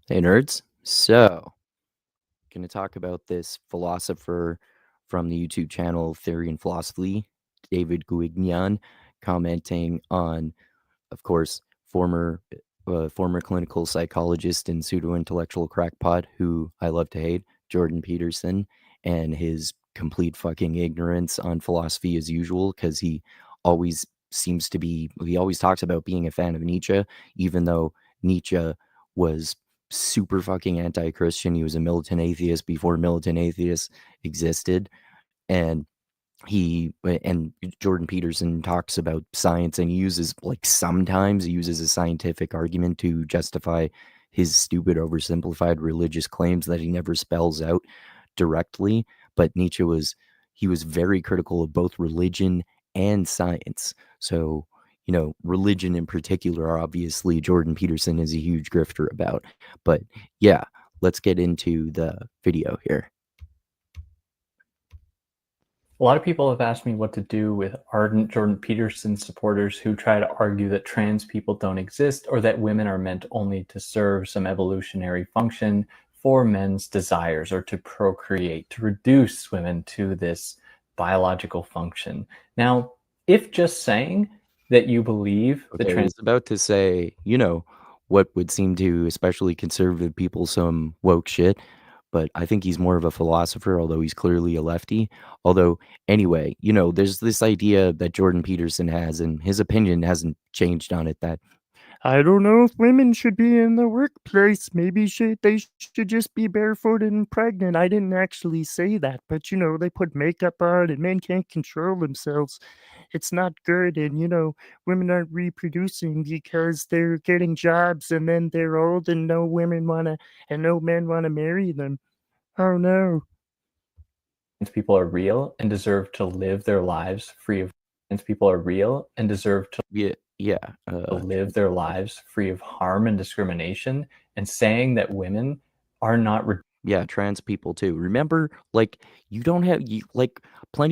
Hey nerds. So, going to talk about this philosopher from the YouTube channel Theory and Philosophy, David Guignion, commenting on, of course, former clinical psychologist and pseudo-intellectual crackpot who I love to hate, Jordan Peterson, and his complete fucking ignorance on philosophy as usual, because always he always talks about being a fan of Nietzsche, even though Nietzsche was super fucking anti-Christian. He was a militant atheist before militant atheists existed. And Jordan Peterson talks about science, and sometimes he uses a scientific argument to justify his stupid oversimplified religious claims that he never spells out directly. But he was very critical of both religion and science. So, religion in particular, obviously Jordan Peterson is a huge grifter about. But yeah, let's get into the video here. A lot of people have asked me what to do with ardent Jordan Peterson supporters who try to argue that trans people don't exist or that women are meant only to serve some evolutionary function for men's desires or to procreate, to reduce women to this biological function. Now, if just saying that you believe the I was about to say, what would seem to especially conservative people some woke shit, but I think he's more of a philosopher, although he's clearly a lefty. Although, anyway, there's this idea that Jordan Peterson has, and his opinion hasn't changed on it, that I don't know if women should be in the workplace. Maybe they should just be barefooted and pregnant. I didn't actually say that, but they put makeup on and men can't control themselves. It's not good. And women aren't reproducing because they're getting jobs and then they're old and no men wanna marry them. Oh no. trans people are real and deserve to live their lives free of trans people are real and deserve to live their lives free of harm and discrimination, and saying that women are not Yeah, trans people too. Remember, plenty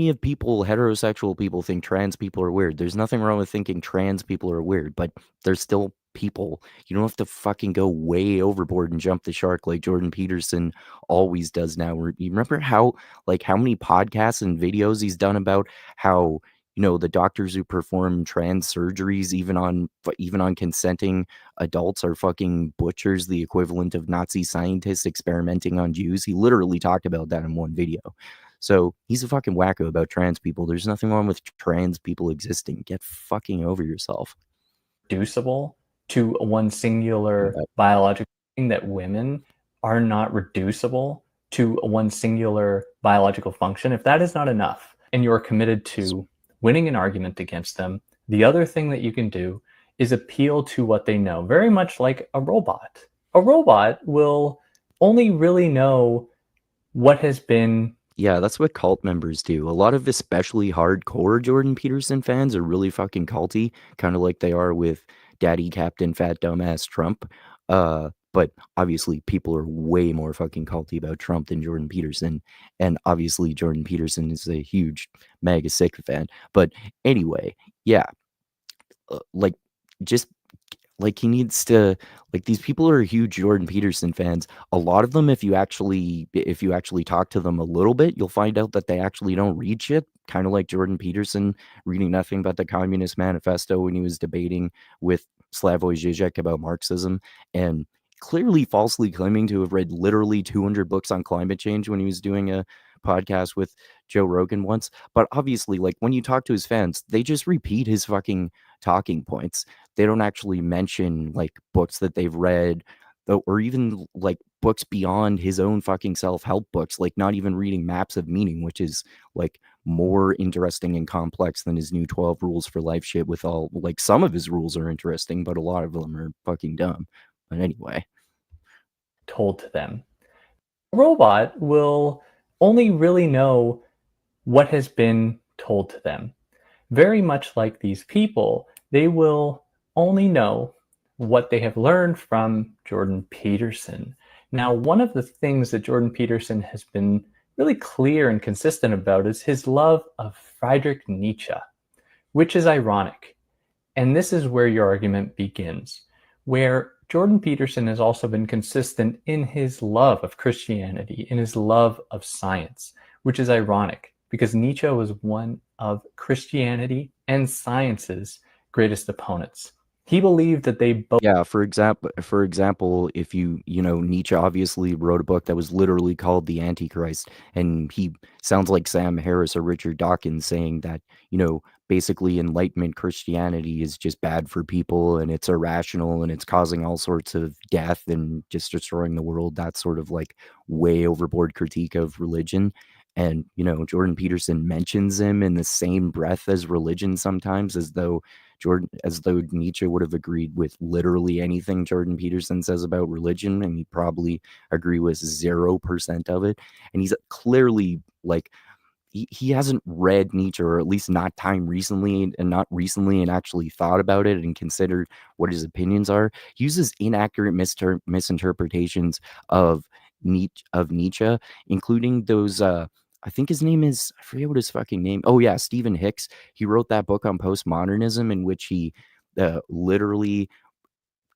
of people, heterosexual people think trans people are weird. There's nothing wrong with thinking trans people are weird, but they're still people. You don't have to fucking go way overboard and jump the shark like Jordan Peterson always does now. You remember how many podcasts and videos he's done about how the doctors who perform trans surgeries, even on consenting adults, are fucking butchers, the equivalent of Nazi scientists experimenting on Jews. He literally talked about that in one video. So he's a fucking wacko about trans people. There's nothing wrong with trans people existing. Get fucking over yourself. reducible to one singular biological thing, that women are not reducible to one singular biological function. If that is not enough and you're committed to winning an argument against them, the other thing that you can do is appeal to what they know, very much like a robot. A robot will only really know what has been. Yeah, that's what cult members do. A lot of especially hardcore Jordan Peterson fans are really fucking culty, kind of like they are with Daddy Captain Fat Dumbass Trump. But obviously people are way more fucking culty about Trump than Jordan Peterson. And obviously Jordan Peterson is a huge mega sick fan. But anyway, yeah, just he needs to, these people are huge Jordan Peterson fans. A lot of them, if you actually talk to them a little bit, you'll find out that they actually don't read shit, kind of like Jordan Peterson reading nothing but the Communist Manifesto when he was debating with Slavoj Žižek about Marxism, and clearly falsely claiming to have read literally 200 books on climate change when he was doing a podcast with Joe Rogan once. But obviously, when you talk to his fans, they just repeat his fucking talking points. They don't actually mention books that they've read, or even books beyond his own fucking self-help books, not even reading Maps of Meaning, which is more interesting and complex than his new 12 rules for life shit. With all some of his rules are interesting, but a lot of them are fucking dumb. But anyway, told to them. A robot will only really know what has been told to them. Very much like these people, they will only know what they have learned from Jordan Peterson. Now, one of the things that Jordan Peterson has been really clear and consistent about is his love of Friedrich Nietzsche, which is ironic. And this is where your argument begins, where Jordan Peterson has also been consistent in his love of Christianity, in his love of science, which is ironic because Nietzsche was one of Christianity and science's greatest opponents. He believed that they both Yeah, for example, if Nietzsche obviously wrote a book that was literally called The Antichrist, and he sounds like Sam Harris or Richard Dawkins saying that, basically Enlightenment Christianity is just bad for people and it's irrational and it's causing all sorts of death and just destroying the world. That sort of like way overboard critique of religion. And, Jordan Peterson mentions him in the same breath as religion sometimes, as though Nietzsche would have agreed with literally anything Jordan Peterson says about religion, and he'd probably agree with 0% of it. And he's clearly like he hasn't read Nietzsche, or at least not time recently, and not recently, and actually thought about it and considered what his opinions are. He uses inaccurate misinterpretations of Nietzsche, including those. I think his name is, I forget what his fucking name. Oh yeah, Stephen Hicks. He wrote that book on postmodernism in which he literally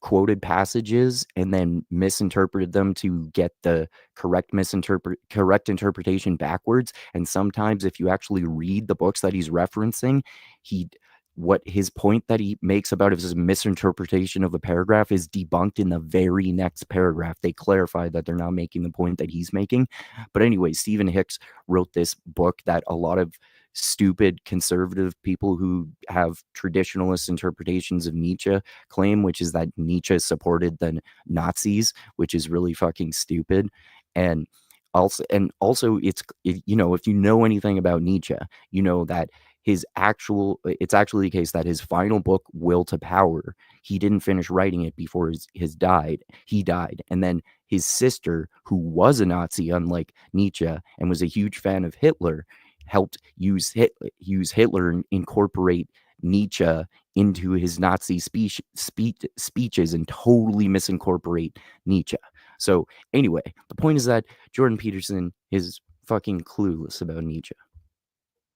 quoted passages and then misinterpreted them to get the correct interpretation backwards. And sometimes if you actually read the books that he's referencing, he what his point that he makes about his misinterpretation of a paragraph is debunked in the very next paragraph. They clarify that they're not making the point that he's making. But anyway, Stephen Hicks wrote this book that a lot of stupid conservative people who have traditionalist interpretations of Nietzsche claim, which is that Nietzsche supported the Nazis, which is really fucking stupid. And also if you know anything about Nietzsche, you know that it's actually the case that his final book, Will to Power, he didn't finish writing it before he died. And then his sister, who was a Nazi unlike Nietzsche and was a huge fan of Hitler, helped use Hitler and incorporate Nietzsche into his Nazi speeches and totally misincorporate Nietzsche. So anyway, the point is that Jordan Peterson is fucking clueless about Nietzsche.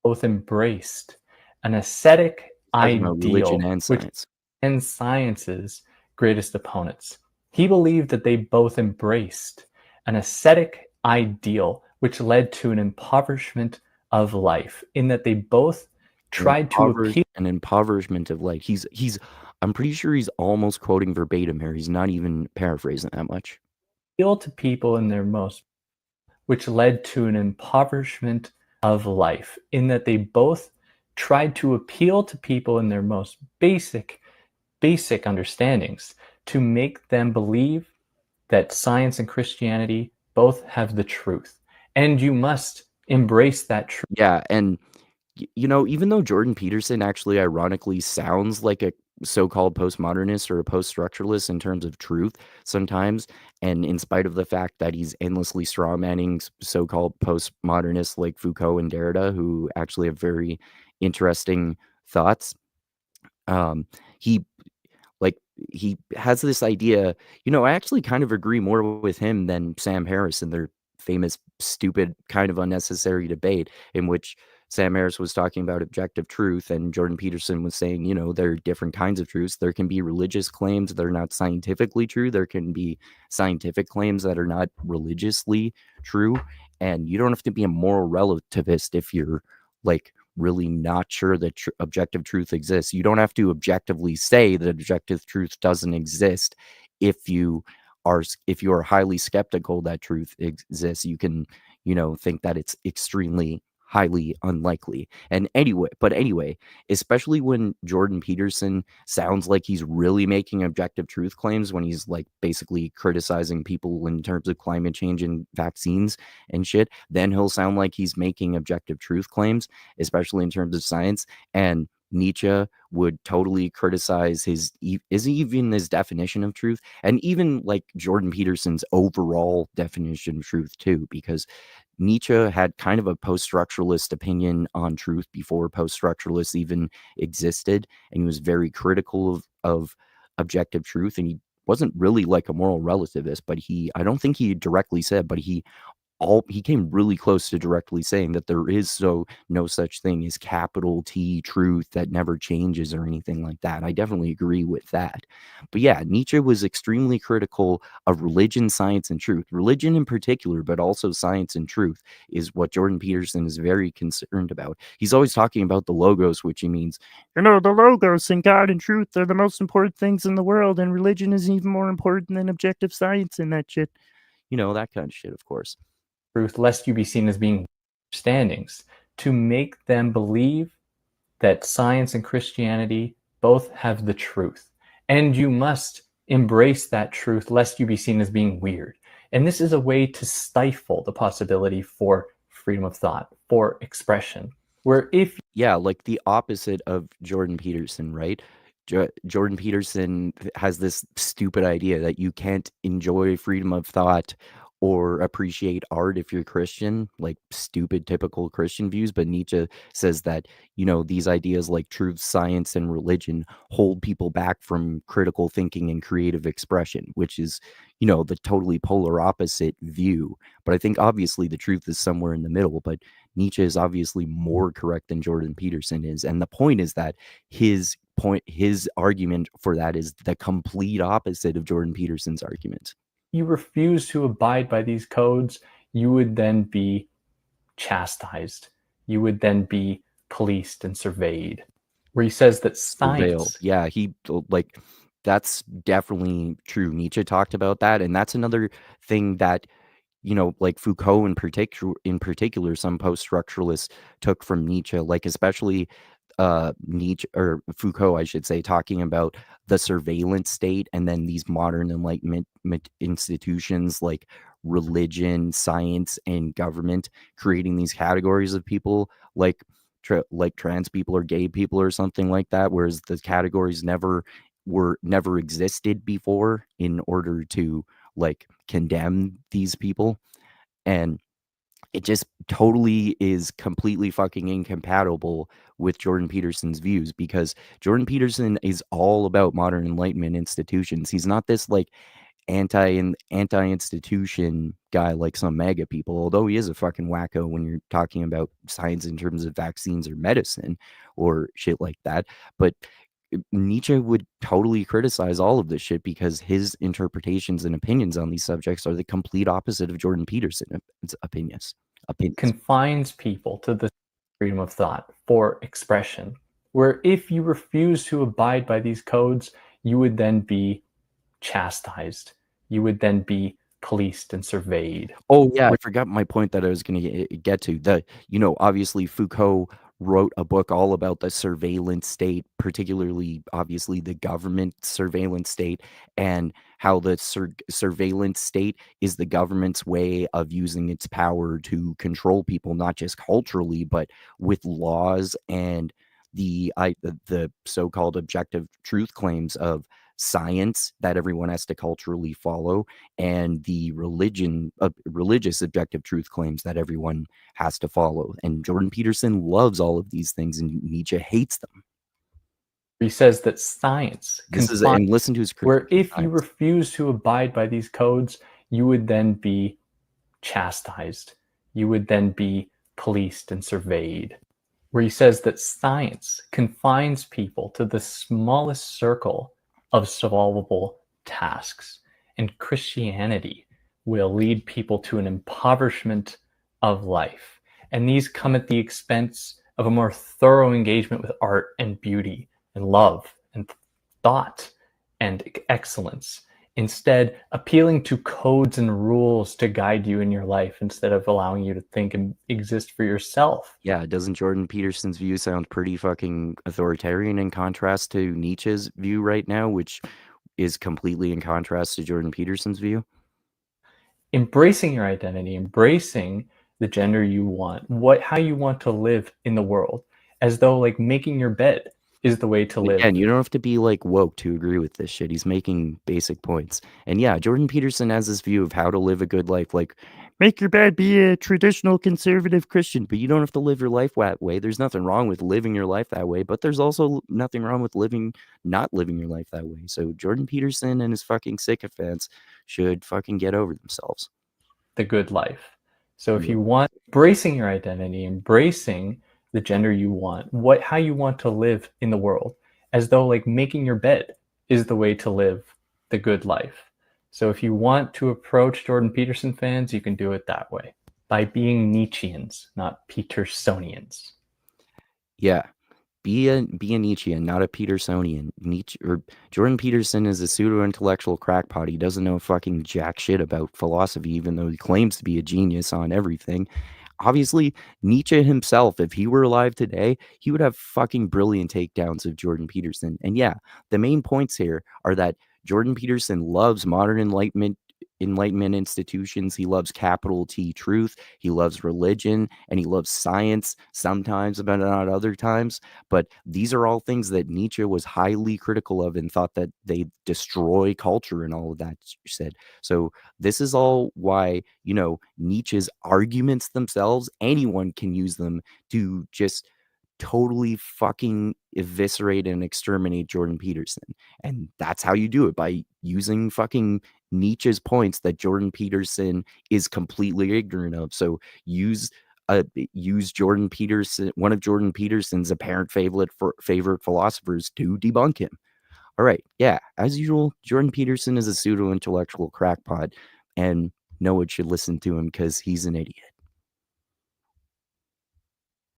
both embraced an ascetic Talking about religion ideal, and which science. and science's greatest opponents. He believed that they both embraced an ascetic ideal, which led to an impoverishment of life, in that they both tried to appeal An impoverishment of life. I'm pretty sure he's almost quoting verbatim here. He's not even paraphrasing that much. to people in their most, which led to an impoverishment of life, in that they both tried to appeal to people in their most basic understandings to make them believe that science and Christianity both have the truth. And you must embrace that truth. Yeah, and even though Jordan Peterson actually ironically sounds like a so-called postmodernist or a post-structuralist in terms of truth sometimes, and in spite of the fact that he's endlessly strawmanning so-called postmodernists like Foucault and Derrida, who actually have very interesting thoughts, um, he like he has this idea. I actually kind of agree more with him than Sam Harris in their famous, stupid, kind of unnecessary debate in which Sam Harris was talking about objective truth and Jordan Peterson was saying, there are different kinds of truths. There can be religious claims that are not scientifically true. There can be scientific claims that are not religiously true. And you don't have to be a moral relativist if you're like really not sure that objective truth exists. You don't have to objectively say that objective truth doesn't exist if you are highly skeptical that truth exists. You can, think that it's extremely highly unlikely. And anyway, especially when Jordan Peterson sounds like he's really making objective truth claims when he's like basically criticizing people in terms of climate change and vaccines and shit, then he'll sound like he's making objective truth claims, especially in terms of science. And Nietzsche would totally criticize even his definition of truth, and even like Jordan Peterson's overall definition of truth too, because Nietzsche had kind of a post-structuralist opinion on truth before post-structuralists even existed, and he was very critical of objective truth, and he wasn't really like a moral relativist, but I don't think he directly said, but he he came really close to directly saying that there is no such thing as capital T truth that never changes or anything like that. I definitely agree with that. But yeah, Nietzsche was extremely critical of religion, science, and truth. Religion in particular, but also science and truth is what Jordan Peterson is very concerned about. He's always talking about the logos, which he means, the logos and God and truth are the most important things in the world, and religion is even more important than objective science and that shit. That kind of shit, of course. Truth, lest you be seen as being understandings, to make them believe that science and Christianity both have the truth. And you must embrace that truth lest you be seen as being weird. And this is a way to stifle the possibility for freedom of thought, for expression, where if yeah, like the opposite of Jordan Peterson, right? Jordan Peterson has this stupid idea that you can't enjoy freedom of thought or appreciate art if you're Christian, like stupid typical Christian views. But Nietzsche says that, these ideas like truth, science, and religion hold people back from critical thinking and creative expression, which is, the totally polar opposite view. But I think obviously the truth is somewhere in the middle. But Nietzsche is obviously more correct than Jordan Peterson is. And the point is that his argument for that is the complete opposite of Jordan Peterson's argument. you refuse to abide by these codes, you would then be chastised. You would then be policed and surveyed. Where he says that Surveilled. science Yeah, that's definitely true. Nietzsche talked about that. And that's another thing that like Foucault in particular, some post-structuralists took from Nietzsche, like especially Nietzsche or Foucault, I should say, talking about the surveillance state and then these modern enlightenment institutions like religion, science, and government creating these categories of people like trans people or gay people or something like that, whereas the categories never existed before in order to like condemn these people. And it just totally is completely fucking incompatible with Jordan Peterson's views, because Jordan Peterson is all about modern enlightenment institutions. He's not this like anti-institution guy like some MAGA people, although he is a fucking wacko when you're talking about science in terms of vaccines or medicine or shit like that. But Nietzsche would totally criticize all of this shit because his interpretations and opinions on these subjects are the complete opposite of Jordan Peterson's opinions. confines people to the freedom of thought for expression. Where if you refuse to abide by these codes, you would then be chastised. You would then be policed and surveyed. Oh yeah, I forgot my point that I was going to get to. Obviously Foucault wrote a book all about the surveillance state, particularly obviously the government surveillance state, and how the surveillance state is the government's way of using its power to control people, not just culturally, but with laws and the so-called objective truth claims of science that everyone has to culturally follow, and the religious objective truth claims that everyone has to follow. And Jordan Peterson loves all of these things, and Nietzsche hates them. He says that science confines, And listen to his where critique of if you science. refuse to abide by these codes, you would then be chastised. You would then be policed and surveyed. Where he says that science confines people to the smallest circle of solvable tasks, and Christianity will lead people to an impoverishment of life. And these come at the expense of a more thorough engagement with art and beauty and love and thought and excellence. Instead, appealing to codes and rules to guide you in your life instead of allowing you to think and exist for yourself. Yeah, doesn't Jordan Peterson's view sound pretty fucking authoritarian in contrast to Nietzsche's view right now, which is completely in contrast to Jordan Peterson's view? Embracing your identity, embracing the gender you want, how you want to live in the world, as though like making your bed is the way to live. Again, you don't have to be like woke to agree with this shit. He's making basic points. And yeah, Jordan Peterson has this view of how to live a good life, like make your bed, be a traditional conservative Christian, but you don't have to live your life that way. There's nothing wrong with living your life that way, but there's also nothing wrong with not living your life that way. So Jordan Peterson and his fucking sycophants should fucking get over themselves. The good life. So if Yep. you want embracing your identity, embracing the gender you want, how you want to live in the world, as though like making your bed is the way to live the good life. So if you want to approach Jordan Peterson fans, you can do it that way by being Nietzscheans, not Petersonians. Yeah. Be a Nietzschean, not a Petersonian. Nietzsche or Jordan Peterson is a pseudo-intellectual crackpot. He doesn't know fucking jack shit about philosophy, even though he claims to be a genius on everything. Obviously, Nietzsche himself, if he were alive today, he would have fucking brilliant takedowns of Jordan Peterson. And yeah, the main points here are that Jordan Peterson loves modern enlightenment institutions. He loves capital T truth. He loves religion and he loves science sometimes, but not other times. But these are all things that Nietzsche was highly critical of and thought that they destroy culture and all of that said. So this is all why, Nietzsche's arguments themselves, anyone can use them to just totally fucking eviscerate and exterminate Jordan Peterson. And that's how you do it, by using fucking Nietzsche's points that Jordan Peterson is completely ignorant of. So use Jordan Peterson, one of Jordan Peterson's apparent favorite philosophers, to debunk him. All right, yeah, as usual, Jordan Peterson is a pseudo intellectual crackpot, and no one should listen to him because he's an idiot.